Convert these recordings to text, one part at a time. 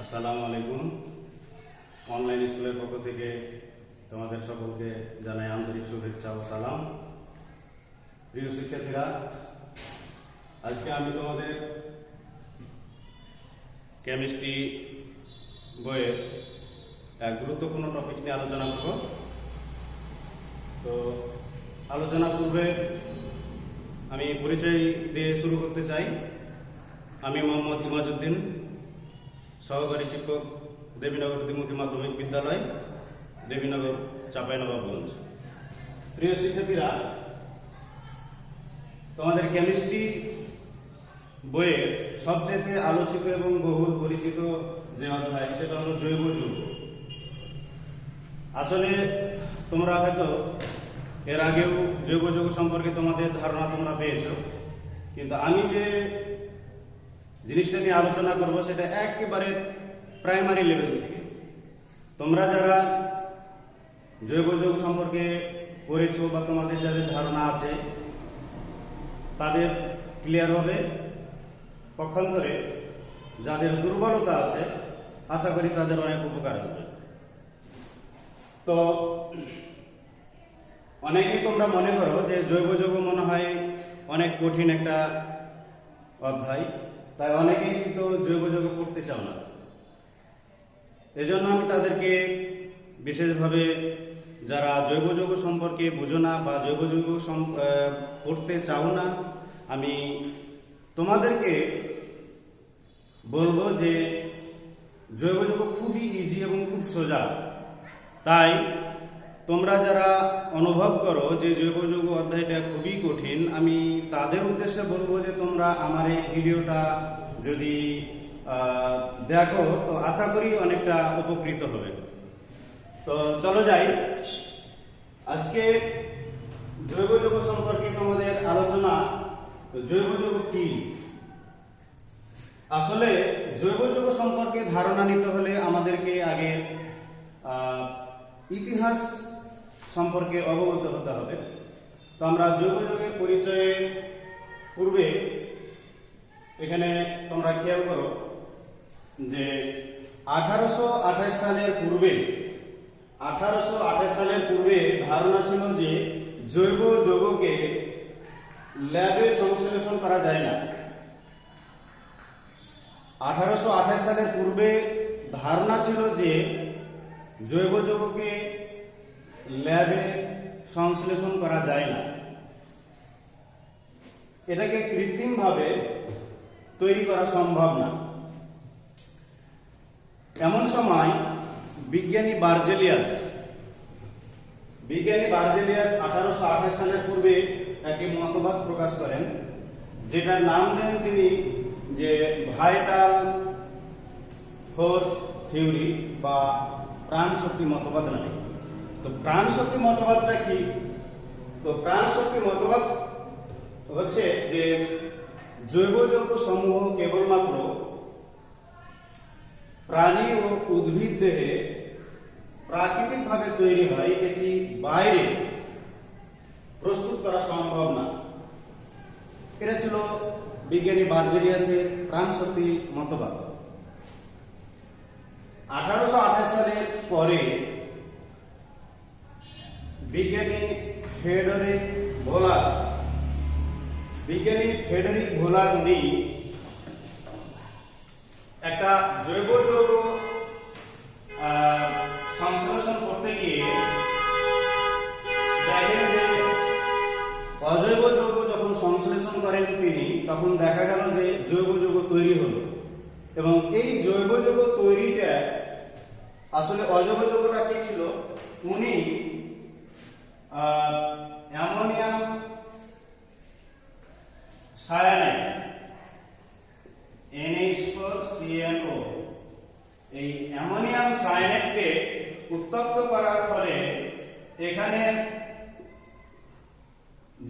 আসসালামু আলাইকুম। অনলাইন স্কুলের পক্ষ থেকে তোমাদের সকলকে জানাই আন্তরিক শুভেচ্ছা ও সালাম। প্রিয় শিক্ষার্থীরা, আজকে আমি তোমাদের কেমিস্ট্রি বইয়ের এক গুরুত্বপূর্ণ টপিক নিয়ে আলোচনা করব। তো আলোচনা পূর্বে আমি পরিচয় দিয়ে শুরু করতে চাই। আমি মোহাম্মদ ইমাজউদ্দিন, সহকারী শিক্ষক, দেবীনগর দ্বিমুখী মাধ্যমিক বিদ্যালয়, দেবীনগর, চাঁপাইনবাবগঞ্জ। প্রিয় শিক্ষার্থীরা, তোমাদের কেমিস্ট্রি বইয়ের সবচেয়ে আলোচিত এবং বহুল পরিচিত যে অধ্যায়, সেটা হলো জৈব যৌগ। আসলে তোমরা হয়তো এর আগেও জৈব যৌগ সম্পর্কে তোমাদের ধারণা তোমরা পেয়েছো, কিন্তু আমি যে জিনিসটা নিয়ে আলোচনা করব সেটা একেবারে প্রাইমারি লেভেল থেকে। তোমরা যারা জৈব যৌগ সম্পর্কে পড়েছো বা তোমাদের যাদের ধারণা আছে তাদের ক্লিয়ার হবে। পক্ষান্তরে যাদের দুর্বলতা আছে আশা করি তাদের অনেক উপকার হবে। তো অনেকেই তোমরা মনে করো যে জৈব যৌগ মনে হয় অনেক কঠিন একটা অধ্যায়, তাই অনেকেই কিন্তু জৈব যৌগ পড়তে চাও না। এজন্য আমি তাদেরকে বিশেষভাবে, যারা জৈব যৌগ সম্পর্কে বুঝো না বা জৈব যৌগ পড়তে চাও না, আমি তোমাদেরকে বলবো যে জৈব যৌগ খুবই ইজি এবং খুব সোজা। তাই তোমরা যারা অনুভব করো যে জৈব যৌগ অধ্যায়টা খুবই কঠিন, আমি তাদের উদ্দেশ্যে বলবো যে তোমরা আমার এই ভিডিওটা যদি দেখো তো আশা করি অনেকটা উপকৃত হবে। তো চলো যাই। আজকে জৈব যৌগ সম্পর্কে তোমাদের আলোচনা। জৈব যৌগ কি? আসলে জৈব যৌগ সম্পর্কে ধারণা নিতে হলে আমাদেরকে আগে ইতিহাস সম্পর্কে অবগত হতে হবে। তো আমরা জৈব যৌগের পরিচয়ের পূর্বে এখানে তোমরা খেয়াল করো যে 1828 সালের পূর্বে ধারণা ছিল যে জৈব যৌগকে ল্যাবে সংশ্লেষণ করা যায় না। 1828 সালের পূর্বে ধারণা ছিল যে জৈব যৌগকে ল্যাবে সংশ্লেষণ করা যায় না, এটাকে কৃত্রিমভাবে তৈরি করা সম্ভব না। এমন সময় বিজ্ঞানী বার্জেলিয়াস 1828 সালের পূর্বে একটি মতবাদ প্রকাশ করেন, যেটার নাম দেন তিনি যে ভাইটাল ফোর্স থিওরি বা প্রাণ শক্তি মতবাদ নামে। তো প্রাণ শক্তি মতবাদটা কি? তো প্রাণ শক্তি মতবাদ হচ্ছে যে জৈব যৌগ সমূহ কেবলমাত্র প্রাণী ও উদ্ভিদ দেহে প্রাকৃতিকভাবে তৈরি হয়, এটি বাইরে প্রস্তুত করা সম্ভব না। এটা ছিল বিজ্ঞানী বার্জেলিয়াসের প্রাণ শক্তি মতবাদ। 1828 সালের পরে বিজ্ঞানী ফেডেরিক ভোলার উনি একটা জৈব যৌগ সংশ্লেষণ করতে গিয়ে দেখেন যে অজৈব যৌগ যখন সংশ্লেষণ করেন তিনি, তখন দেখা গেল যে জৈব যৌগ তৈরি হলো। এবং এই জৈব যৌগ তৈরিটা আসলে অজৈব যৌগটা কি ছিল? উনি অ্যামোনিয়াম সায়ানাইড NH4CnO, এই অ্যামোনিয়াম সায়ানাইডকে উত্তপ্ত করার ফলে এখানে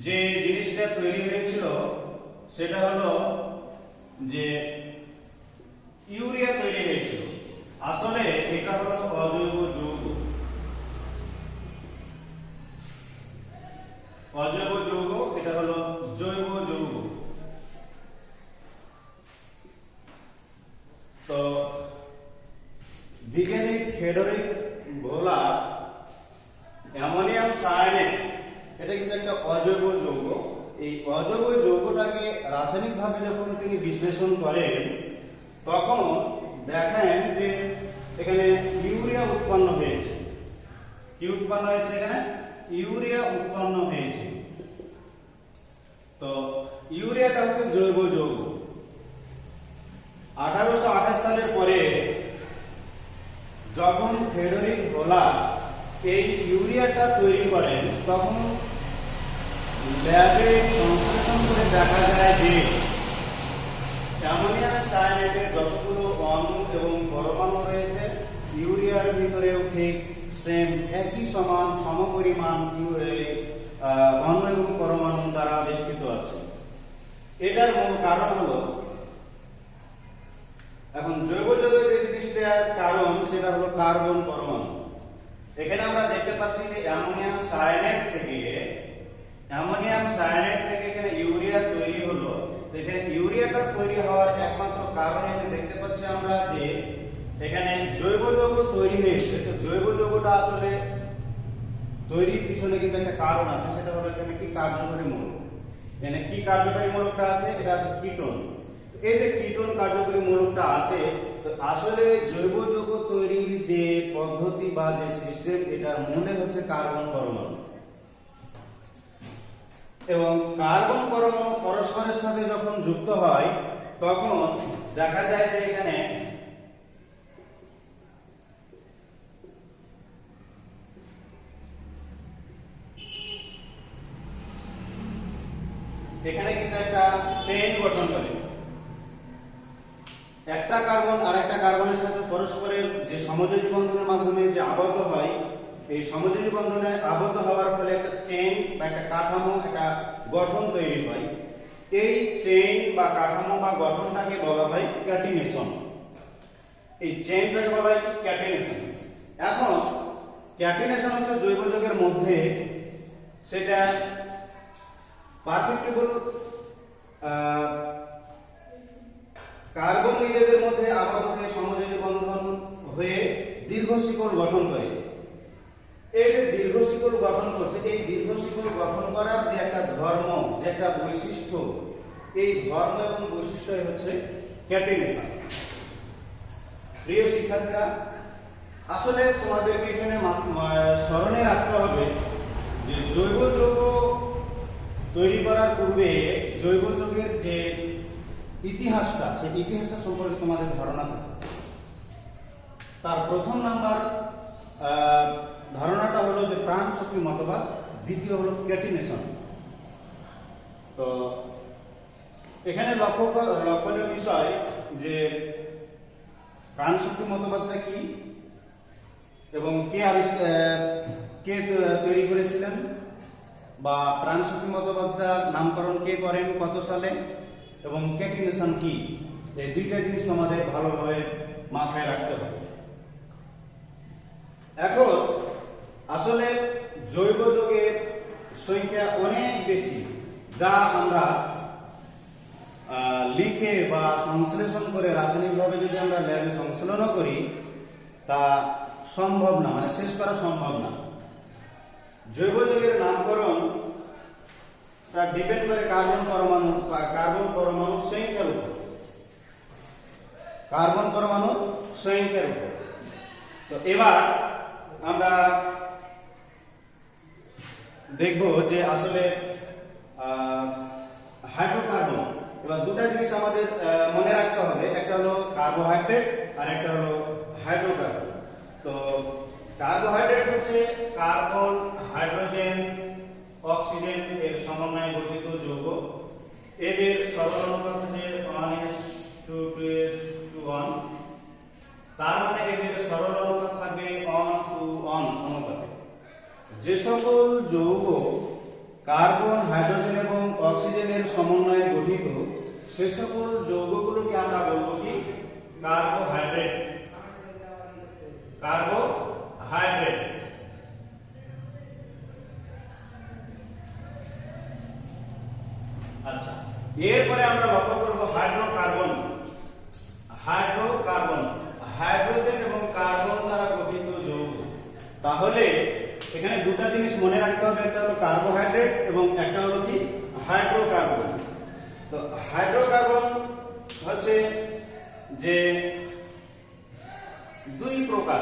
যে জিনিসটা তৈরি হয়েছিল সেটা হলো যে ইউরিয়া তৈরি হয়েছিল। আসলে এটা হলো অজৈব যৌগ। এটা হলো জৈব যৌগ। তো বিজ্ঞানী ফেডরিক ভোলার অ্যামোনিয়াম সায়ানেট, এটা কিন্তু একটা অজৈব যৌগ। এই অজৈব যৌগটাকে রাসায়নিকভাবে যখন তিনি বিশ্লেষণ করেন তখন দেখেন যে এখানে ইউরিয়া উৎপন্ন হয়েছে। কি উৎপন্ন হয়েছে? এখানে ইউরিয়া উৎপন্ন হয়েছে। তো ইউরিয়াটা হচ্ছে জৈব যৌগ। 1828 সালের পরে যখন ফেডরিক ভোলার এই ইউরিয়াটা তৈরি করেন তখন ল্যাবে সংশ্লেষণ করে দেখা যায় যে অ্যামোনিয়াম সায়ানেটের যতগুলো অণু এবং পরমাণু রয়েছে ইউরিয়ার ভিতরেও ঠিক সেম একই সমান সমপরিমাণ অণু এবং পরমাণু দ্বারা বেষ্টিত আছে। এটার মূল কারণ হলো, এখন জৈব যৌগের যে জিনিসটার কারণ সেটা হলো কার্বন পরমাণু। এখানে আমরা দেখতে পাচ্ছি যে অ্যামোনিয়াম সায়ানেট থেকে এখানে ইউরিয়া তৈরি হলো। এখানে ইউরিয়াটা তৈরি হওয়ার একমাত্র কারণ এখানে দেখতে পাচ্ছি আমরা যে এখানে জৈব যৌগ তৈরি হয়েছে। তো জৈব যৌগটা আসলে তৈরির পিছনে কিন্তু একটা কারণ আছে, সেটা হলো এখানে কি কার্যকরী মূলক। এখানে কি কার্যকরী মূলকটা আছে? এটা আছে কিটোন। এই যে কিটোন কার্যকরী মূলকটা আছে, তো আসলে জৈব যৌগ তৈরির যে পদ্ধতি বা যে সিস্টেম, এটার মূলে হচ্ছে কার্বন পরমাণু। এবং কার্বন পরমাণু পরস্পরের সাথে যখন যুক্ত হয় তখন দেখা যায় যে এখানে কিন্তু একটা চেইন গঠন করে। একটা কার্বন আরেকটা কার্বনের সাথে পরস্পরের যে সমযোজী বন্ধনের মাধ্যমে যে আবদ্ধ হয়, এই সমযোজী বন্ধনে আবদ্ধ হওয়ার ফলে একটা চেইন বা একটা কাঠামো, একটা গঠন তৈরি হয়। এই চেইন বা কাঠামো বা গঠনটাকে বলা হয় ক্যাটিনেশন। এই চেইনটাকে বলা হয় ক্যাটিনেশন। এখন ক্যাটিনেশন হচ্ছে জৈব যৌগের মধ্যে সেটা পারফেক্টেবল কার্বন নিজেদের মধ্যে আবদ্ধ হয়ে সমযোজী বন্ধন হয়ে দীর্ঘ শিকল গঠন করে। এই যে দীর্ঘ শিকল গঠন করছে, এই দীর্ঘ শিকল গঠন করার যে একটা ধর্ম, যে একটা বৈশিষ্ট্য, এই ধর্ম এবং বৈশিষ্ট্যই হচ্ছে ক্যাটিনেশন। প্রিয় শিক্ষার্থীরা, আসলে তোমাদেরকে এখানে স্মরণে রাখতে হবে যে জৈব যৌগ তৈরি করার পূর্বে জৈব যৌগের যে ইতিহাসটা, সেই ইতিহাসটা সম্পর্কে তোমাদের ধারণা থাকবে। তার প্রথম নাম্বার ধারণাটা হলো যে প্রাণ শক্তি মতবাদ, দ্বিতীয় হলো ক্যাটিনেশন। তো এখানে লক্ষণীয় বিষয় যে প্রাণ শক্তি মতবাদটা কি এবং কে তৈরি করেছিলেন, বা প্রাণ শক্তি মতবাদটার নামকরণ কে করেন, কত সালে, এবং ক্যাটিনেশন কি, এই দুইটা জিনিস আমাদের ভালোভাবে মাথায় রাখতে হবে। এখন আসলে জৈব যৌগের সংখ্যা অনেক বেশি, যা আমরা লিখে বা সংশ্লেষণ করে রাসায়নিকভাবে যদি আমরা ল্যাবে সংশ্লেষণ করি তা সম্ভব না, মানে শেষ করা সম্ভব না। জৈব যৌগের নামকরণ তা ডিপেন্ড করে কার্বন পরমাণু বা কার্বন পরমাণু সংখ্যার উপর, কার্বন পরমাণু সংখ্যার উপর। তো এবার আমরা দেখব যে আসলে হাইড্রোকার্বন, এবার দুটা জিনিস আমাদের মনে রাখতে হবে, একটা হলো কার্বোহাইড্রেট আর একটা হলো হাইড্রোকার্বন। তো কার্বোহাইড্রেট হচ্ছে কার্বন, হাইড্রোজেন, অক্সিজেন এর সমন্বয়ে গঠিত যৌগ। এদের সরল অনুপাত হচ্ছে 1:2:1। তার মানে এদের সরল অনুপাত থাকবে 1:1 অনুপাতে। যে সকল যৌগ কার্বন, হাইড্রোজেন এবং অক্সিজেনের সমন্বয়ে গঠিত, সে সকল যৌগগুলোকে আমরা বলবো কি? কার্বোহাইড্রেট। কার্বোহাইড্রেট। আচ্ছা, এরপরে আমরা লক্ষ্য করব হাইড্রোকার্বন। হাইড্রোকার্বন, হাইড্রোজেন এবং কার্বন জিনিস মনে রাখতে হবে, একটা হলো কার্বোহাইড্রেট এবং একটা হলো কি হাইড্রোকার্বন। তো হাইড্রোকার্বন হচ্ছে যে দুই প্রকার,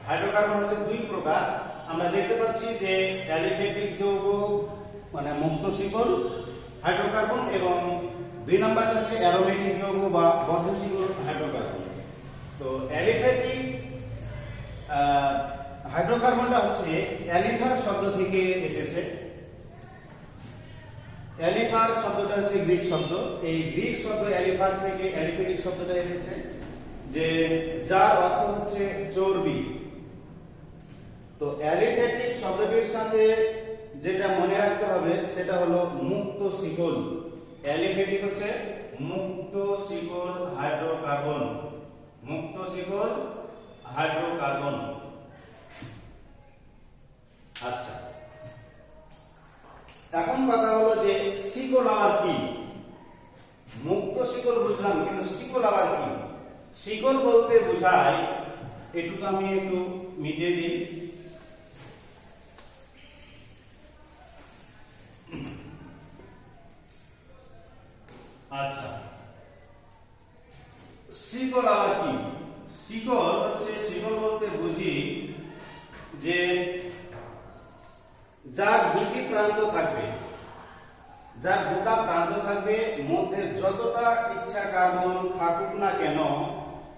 হাইড্রোকার্বন হচ্ছে দুই প্রকার। আমরা দেখতে পাচ্ছি যে অ্যালিফ্যাটিক যৌগ মানে মুক্ত শিকল হাইড্রোকার্বন, এবং দুই নাম্বারটা হচ্ছে অ্যারোমেটিক যৌগ বা বদ্ধ শিকল হাইড্রোকার্বন। তো অ্যালিফ্যাটিক হাইড্রোকার্বনটা হচ্ছে অ্যালিফার শব্দ থেকে এসেছে। অ্যালিফার শব্দটা হচ্ছে গ্রিক শব্দ। এই গ্রিক শব্দ অ্যালিফার থেকে অ্যালিফ্যাটিক শব্দটা এসেছে, যে যার অর্থ হচ্ছে চর্বি। তো অ্যালিফ্যাটিক শব্দটির সাথে যেটা মনে রাখতে হবে সেটা হলো মুক্ত শিকল। অ্যালিফ্যাটিক হচ্ছে মুক্ত শিকল হাইড্রোকার্বন, মুক্ত শিকল হাইড্রোকার্বন। আচ্ছা, এখন কথা হলো যে শিকল আবার কি? মুক্ত শিকল বুঝলাম, কিন্তু শিকল আবার কি? শিকল বলতে বোঝায়, এটুকু আমি একটু মিটিয়ে দিই। আচ্ছা, শিকল আবার কি? শিকল হচ্ছে, শিকল বলতে বুঝি যে যার দুটি প্রান্ত থাকবে, যার দুটা প্রান্ত থাকবে, মধ্যে যতটা ইচ্ছা কার্বন থাকুক না কেন,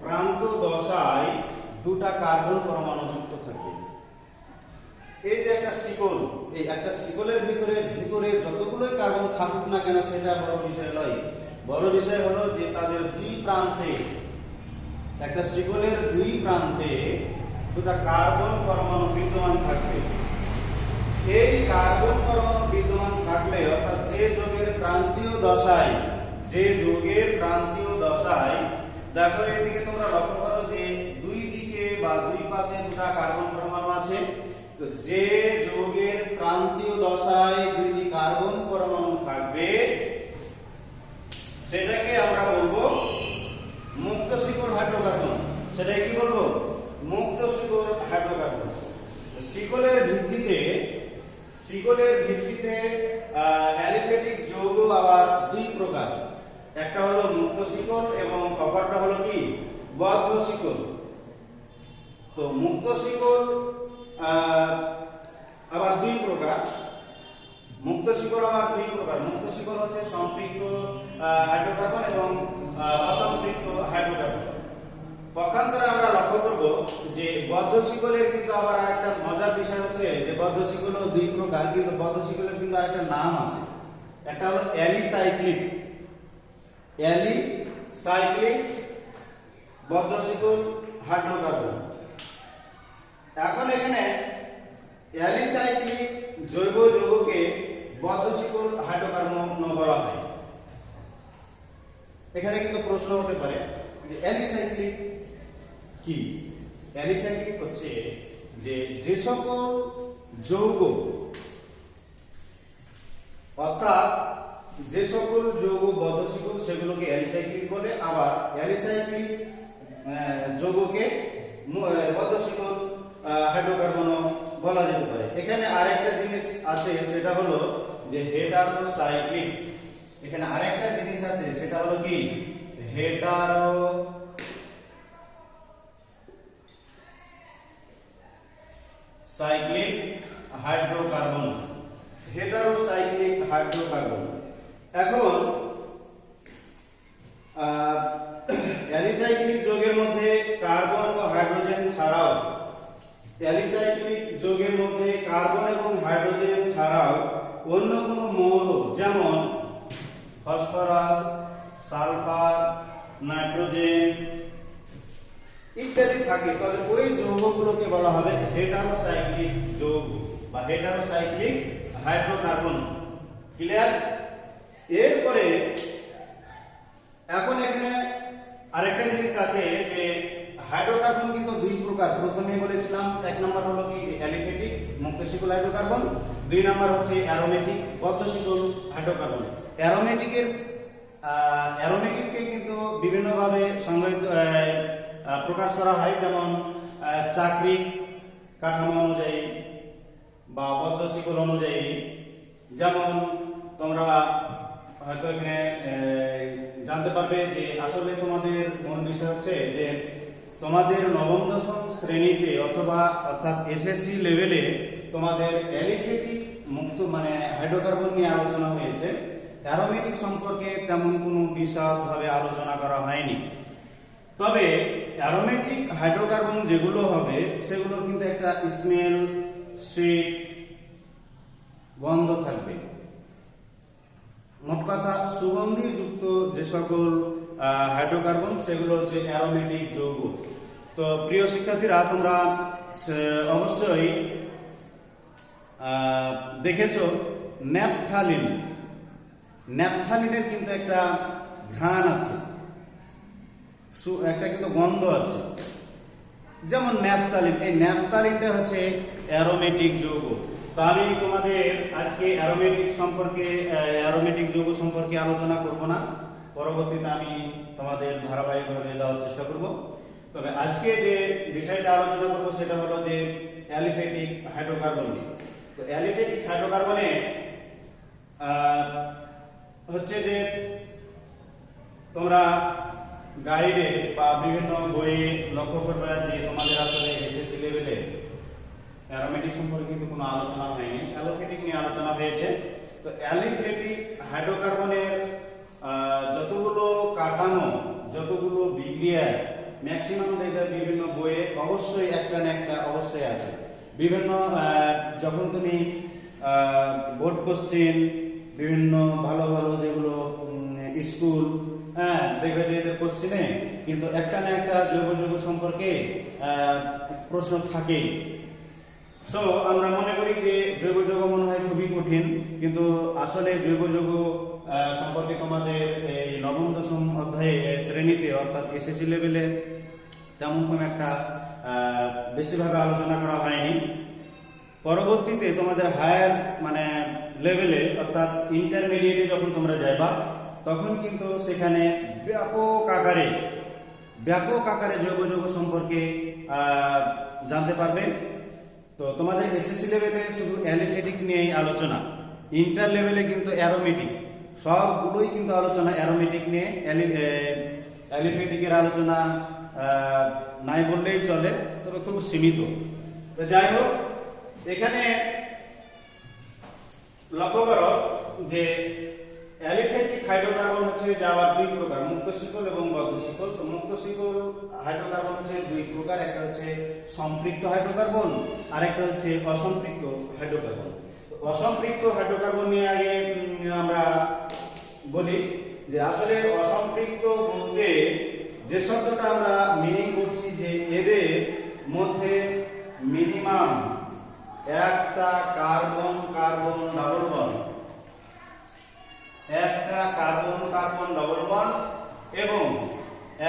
প্রান্ত দশায় দুটা কার্বন পরমাণু যুক্ত থাকবে। এই যে একটা শিকল, এই একটা শিকলের ভিতরে যতগুলো কার্বন থাকুক না কেন সেটা বড় বিষয় নয়। বড় বিষয় হলো যে তাদের দুই প্রান্তে, একটা শিকলের দুই প্রান্তে দুটা কার্বন পরমাণু বিদ্যমান থাকবে। এই কার্বন পরমাণু বিদ্যমান থাকলে, অর্থাৎ যে যৌগের প্রান্তীয় দশায়, যে যৌগের প্রান্তীয় দশায়, দেখো এদিকে তোমরা লক্ষ্য করো যে দুই দিকে বা দুই পাশে দুটা কার্বন পরমাণু আছে। তো যে যৌগের প্রান্তীয় দশায় দুটি কার্বন পরমাণু থাকবে সেটাকে আমরা বলবো মুক্ত শিকল হাইড্রোকার্বন। সেটাকে কি বলবো? মুক্ত শিকল হাইড্রোকার্বন। শিকলের ভিত্তিতে অ্যালিফ্যাটিক যৌগ আবার দুই প্রকার, একটা হলো মুক্ত শিকল এবং অপরটা হলো কি বদ্ধ শিকল। তো মুক্ত শিকল আবার দুই প্রকার, মুক্ত শিকল আবার দুই প্রকার। মুক্ত শিকল হচ্ছে সম্পৃক্ত হাইড্রোকার্বন এবং অসম্পৃক্ত হাইড্রোকার্বন। পক্ষান্তরে আমরা লক্ষ্য করব যে বদ্ধ শিকলের কিন্তু আবার আরেকটা মজার বিষয় হচ্ছে যে বদ্ধ শিকল দুই প্রকার, কিন্তু বদ্ধ শিকলের কিন্তু আরেকটা নাম আছে। একটা হলো অ্যালিসাইক্লিক, বদ্ধ শিকল হাইড্রোকার্বন। এখন এখানে অ্যালিসাইক্লিক জৈব যৌগকে বদ্ধ শিকল হাইড্রোকার্বন বলা হয়। এখানে কিন্তু প্রশ্ন হতে পারে যে অ্যালিসাইক্লিক কি? অ্যালিসাইক্লিক হচ্ছে যে সকল যৌগ, অর্থাৎ যে সকল যৌগ বদ্ধ শিকল সেগুলোকে অ্যালিসাইক্লিক বলে, আবার অ্যালিসাইক্লিক যৌগকে বদ্ধ শিকল হাইড্রোকার্বনও বলা যেতে পারে। এখানে আরেকটা জিনিস আছে, সেটা হলো যে হেটারোসাইক্লিক। এখানে আরেকটা জিনিস আছে, সেটা হলো কি হেটারোসাইক্লিক হাইড্রোকার্বন। Heterocyclic hydrocarbon. এখন অ্যালিসাইক্লিক যৌগের মধ্যে কার্বন ও হাইড্রোজেন ছাড়াও, অ্যালিসাইক্লিক যৌগের মধ্যে কার্বন এবং হাইড্রোজেন ছাড়াও অন্য কোনো মৌল যেমন ফসফরাস, সালফার, নাইট্রোজেন ইত্যাদি থাকে, তবে ওই যৌগগুলোকে বলা হবে হেটারোসাইক্লিক যৌগ বা হেটারোসাইক্লিক হাইড্রোকার্বন। ক্লিয়ার? এরপরে এখন এখানে আরেকটা জিনিস আছে যে হাইড্রোকার্বন কিন্তু দুই প্রকার। প্রথমে বলেছিলাম এক নম্বর হলো কি অ্যালিফ্যাটিক মুক্ত শিকল হাইড্রোকার্বন, দুই নম্বর হচ্ছে অ্যারোমেটিক বদ্ধ শিকল হাইড্রোকার্বন। অ্যারোমেটিককে কিন্তু বিভিন্নভাবে সংজ্ঞায়িত প্রকাশ করা হয়, যেমন চাকরিক কাঠামো অনুযায়ী বা বদ্ধ শিকল অনুযায়ী, যেমন তোমরা হয়তো এখানে জানতে পারবে যে আসলে তোমাদের মূল বিষয় হচ্ছে যে তোমাদের নবম দশম শ্রেণীতে অর্থাৎ এসএসসি লেভেলে তোমাদের অ্যালিফেটিক মুক্ত মানে হাইড্রোকার্বন নিয়ে আলোচনা হয়েছে। অ্যারোমেটিক সম্পর্কে তেমন কোনো বিশদভাবে আলোচনা করা হয়নি। তবে অ্যারোমেটিক হাইড্রোকার্বন যেগুলো হবে সেগুলোর কিন্তু একটা স্মেল, সুইট গন্ধ থাকবে। মোট কথা সুগন্ধিযুক্ত যে সকল হাইড্রোকার্বন সেগুলো হচ্ছে অ্যারোমেটিক যৌগ। তো প্রিয় শিক্ষার্থীরা, তোমরা অবশ্যই দেখেছো ন্যাপথালিন। ন্যাপথালিনের কিন্তু একটা ঘ্রাণ আছে, একটা কিন্তু গন্ধ আছে, যেমন ন্যাপথালিন। এই ন্যাপথালিনটা হচ্ছে অ্যারোমেটিক যৌগ। তো আমি তোমাদের আজকে অ্যারোমেটিক যৌগ সম্পর্কে আলোচনা করব না, পরবর্তীতে আমি তোমাদের ধারাবাহিকভাবে দেওয়ার চেষ্টা করব। তবে আজকে যে বিষয়টা আলোচনা করব সেটা হলো যে অ্যালিফেটিক হাইড্রোকার্বন। তো অ্যালিফেটিক হাইড্রোকার্বনে হচ্ছে যে তোমরা গাইডে বা বিভিন্ন বইয়ে লক্ষ্য করবে যে তোমাদের আসলে এসএসসি লেভেলে অ্যারোমেটিক সম্পর্কে কিন্তু কোনো আলোচনা হয়নি, অ্যালোফেটিক নিয়ে আলোচনা হয়েছে। তো অ্যালিফেটিক হাইড্রোকার্বনের যতগুলো কাঠামো, যতগুলো বিক্রিয়া ম্যাক্সিমাম দেখবে বিভিন্ন বইয়ে অবশ্যই একটা না একটা অবশ্যই আছে। বিভিন্ন যখন তুমি বোর্ড কোশ্চেন, বিভিন্ন ভালো ভালো যেগুলো স্কুল দেখবে যে এদের কোশ্চেনে কিন্তু একটা না একটা জৈব যৌগ সম্পর্কে প্রশ্ন থাকেই। সো আমরা মনে করি যে জৈব যৌগ মনে হয় খুবই কঠিন, কিন্তু আসলে জৈব যৌগ সম্পর্কে তোমাদের এই নবম দশম অধ্যায়ে শ্রেণীতে অর্থাৎ এসএসসি লেভেলে তেমন কোনো একটা বেশিরভাগ আলোচনা করা হয়নি। পরবর্তীতে তোমাদের হায়ার মানে লেভেলে অর্থাৎ ইন্টারমিডিয়েটে যখন তোমরা যাইবা তখন কিন্তু সেখানে ব্যাপক আকারে জৈব যৌগ সম্পর্কে জানতে পারবে। তো তোমাদের এসএসসি লেভেলে শুধু অ্যালিফেটিক নিয়েই আলোচনা, ইন্টার লেভেলে কিন্তু অ্যারোমেটিক সবগুলোই কিন্তু আলোচনা অ্যারোমেটিক নিয়ে। অ্যালিফেটিকের আলোচনা নাই বললেই চলে, তবে খুব সীমিত। তো যাই হোক, এখানে লক্ষ্য করো যে অ্যালিফেটিক হাইড্রোকার্বন হচ্ছে যে আবার দুই প্রকার, মুক্ত শিকল এবং বদ্ধ শিকল। তো মুক্ত শিকল হাইড্রোকার্বন হচ্ছে দুই প্রকার, একটা হচ্ছে সম্পৃক্ত হাইড্রোকার্বন আর একটা হচ্ছে অসম্পৃক্ত হাইড্রোকার্বন। অসম্পৃক্ত হাইড্রোকার্বন নিয়ে আগে আমরা বলি যে আসলে অসম্পৃক্ত বলতে যে শব্দটা আমরা মিনিং করছি যে এদের মধ্যে মিনিমাম একটা কার্বন কার্বন ডাবল বন্ড, একটা কার্বন কার্বন ডাবল বন্ড এবং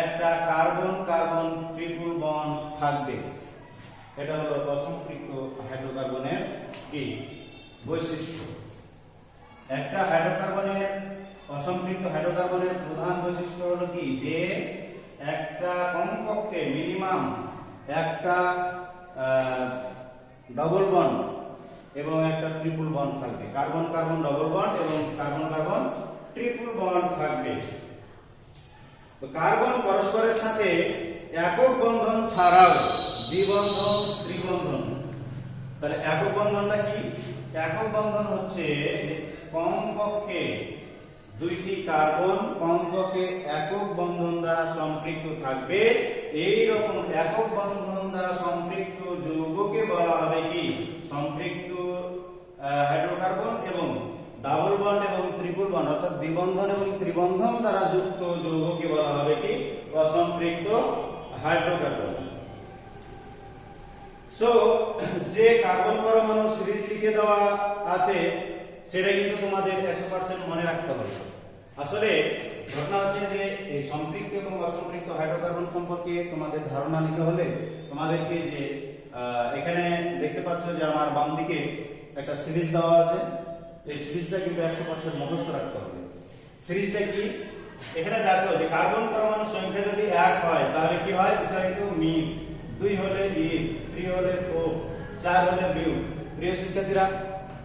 একটা কার্বন কার্বন ট্রিপল বন্ড থাকবে। এটা হলো অসম্পৃক্ত হাইড্রোকার্বনের কি বৈশিষ্ট্য। একটা হাইড্রোকার্বনের অসম্পৃক্ত হাইড্রোকার্বনের প্রধান বৈশিষ্ট্য হলো কি যে একটা কমপক্ষে মিনিমাম একটা ডবল বন্ড এবং একটা ট্রিপল বন্ড থাকবে। কার্বন কার্বন ডবল বন্ড এবং কার্বন কার্বন ট্রিপল বন্ড থাকবে। তো কার্বন পরস্পরের সাথে একক বন্ধন ছাড়াও দ্বিবন্ধন ত্রিবন্ধন। তাহলে একক বন্ধনটা কি? একক বন্ধন হচ্ছে কমপক্ষে দুইটি কার্বন কমপক্ষে একক বন্ধন দ্বারা সম্পৃক্ত থাকবে। এই রকম একক বন্ধন দ্বারা সম্পৃক্ত যৌগকে বলা হবে কি সম্পৃক্ত হাইড্রোকার্বন। এবং ডাবল বন্ড এবং ট্রিপল বন্ড অর্থাৎ দ্বিবন্ধন এবং ত্রিবন্ধন দ্বারা যুক্ত যৌগকে বলা হবে কি অসম্পৃক্ত হাইড্রোকার্বন। সো যে কার্বন পরমাণু সিরিজ লিখে দেওয়া আছে সেটা কিন্তু তোমাদের 100% মনে রাখতে হবে। আসলে ঘটনা হচ্ছে যে এই সম্পৃক্ত এবং অসম্পৃক্ত হাইড্রোকার্বন সম্পর্কে তোমাদের ধারণা নিতে হলে তোমাদেরকে যে এখানে দেখতে পাচ্ছ যে আমার বাম দিকে একটা সিরিজ দেওয়া আছে, এই সিরিজটা কিন্তু 100% মুখস্থ রাখতে হবে। সিরিজটা কি? এখানে দেখো যে কার্বন পরমাণু সংখ্যা যদি 1 হয় তাহলে কি হয় উচ্চারিত মিথ, 2 হলে ইথ, 3 হলে ও, 4 হলে বিউ, প্রিয় শিক্ষার্থীরা,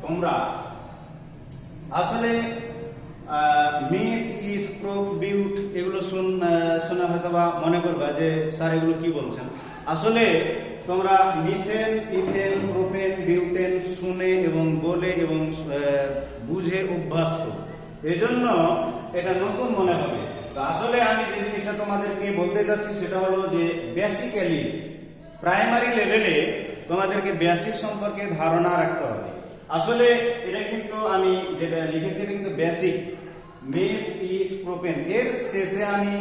তোমরা আসলে মিথ, ইথ, প্রোপ, বিউট এগুলো শুনে হয়তো বা মনে করবা যে স্যার এগুলো কি বলছেন। আসলে তোমরা মিথেন, ইথেন, প্রোপেন, বিউটেন শুনে এবং বলে এবং বুঝে অভ্যস্ত, এজন্য এটা নতুন মনে হবে। তো আসলে আমি যে জিনিসটা তোমাদেরকে বলতে যাচ্ছি সেটা হলো যে বেসিক্যালি প্রাইমারি লেভেলে তোমাদেরকে বেসিক সম্পর্কে ধারণা রাখতে হবে। আসলে এটা কিন্তু আমি যেটা লিখেছি এটা কিন্তু বেসিক, মিথ, ইথ, প্রোপেন, এর শেষে আমি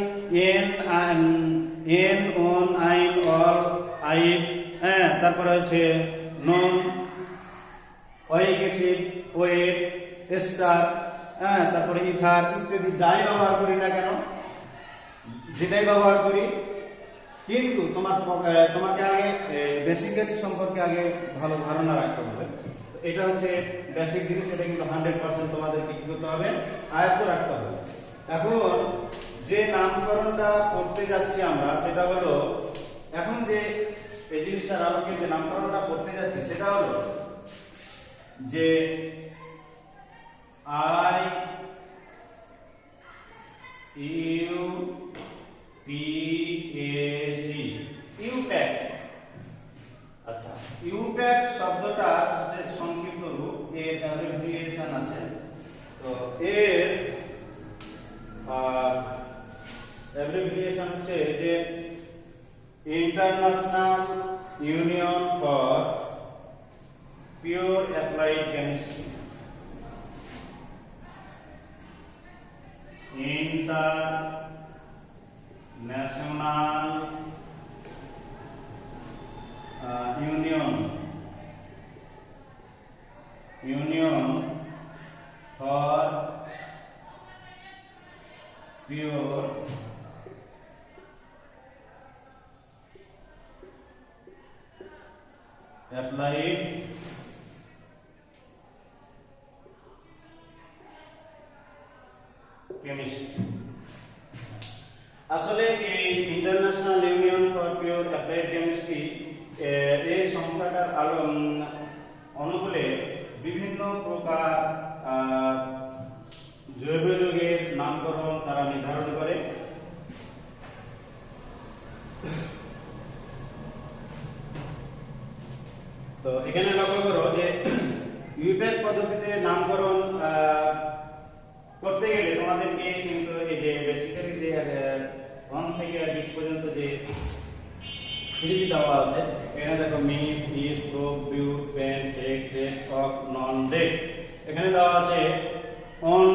এন, অন, আইন, অল, আইন, তারপরে হচ্ছে নন, ওয়িক অ্যাসিড, ওয়েট, এস্টার, তারপরে ইথার ইত্যাদি যাই ব্যবহার করি না কেন, যেটাই ব্যবহার করি, কিন্তু তোমাকে আগে বেসিক্যালি সম্পর্কে আগে ভালো ধারণা রাখতে হবে। এটা হচ্ছে বেসিক জিনিস, এটা কিন্তু 100% তোমাদেরকে কি করতে হবে, আয়ত্ত রাখতে হবে। এখন যে নামকরণটা করতে যাচ্ছি আমরা সেটা হলো, এখন যে এই জিনিসটার আলোকে যে নামকরণটা করতে যাচ্ছি সেটা হলো যে I U P A C, IUPAC. আচ্ছা, ইউপ্যাক শব্দটা হচ্ছে সংক্ষিপ্ত রূপ, এর অ্যাবরিভিয়েশন আছে। তো এর অ্যাবরিভিয়েশন হচ্ছে যে international union for pure applied chemistry. International union for pure applied chemistry. আসলে এই international union for pure applied chemistry এই সংস্থাটার অনুকূলে বিভিন্ন প্রকার জৈব যৌগের নামকরণ তারা নির্ধারণ করে। তো এখানে লক্ষ্য করো যে ইউপ্যাক পদ্ধতিতে নামকরণ করতে গেলে তোমাদেরকে কিন্তু এই যে বেসিক্যালি যে 1 থেকে 20 পর্যন্ত যে সিরিজ দেওয়া আছে, এখানে দেখো myth, ইথ, prop, বিউট, pen, x, date, অক, নন, ডেট। এখানে দেওয়া আছে অন